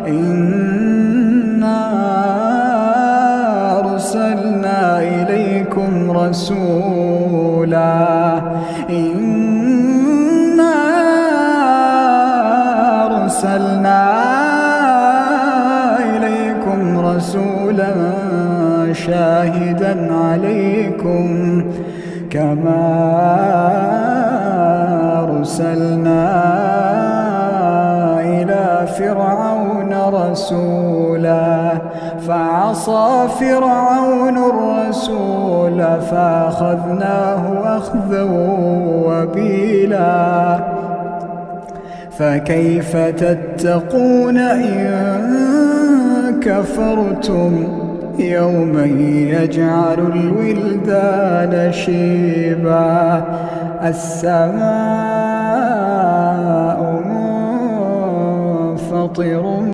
إنا أرسلنا إليكم رسولا إنا أرسلنا إليكم رسولا شاهدا عليكم كما أرسلنا إلى فرعون رسولا فعصى فرعون الرسول فأخذناه أخذا وبيلا فكيف تتقون إن كفرتم يوما يجعل الولدان شيبا السماء منفطر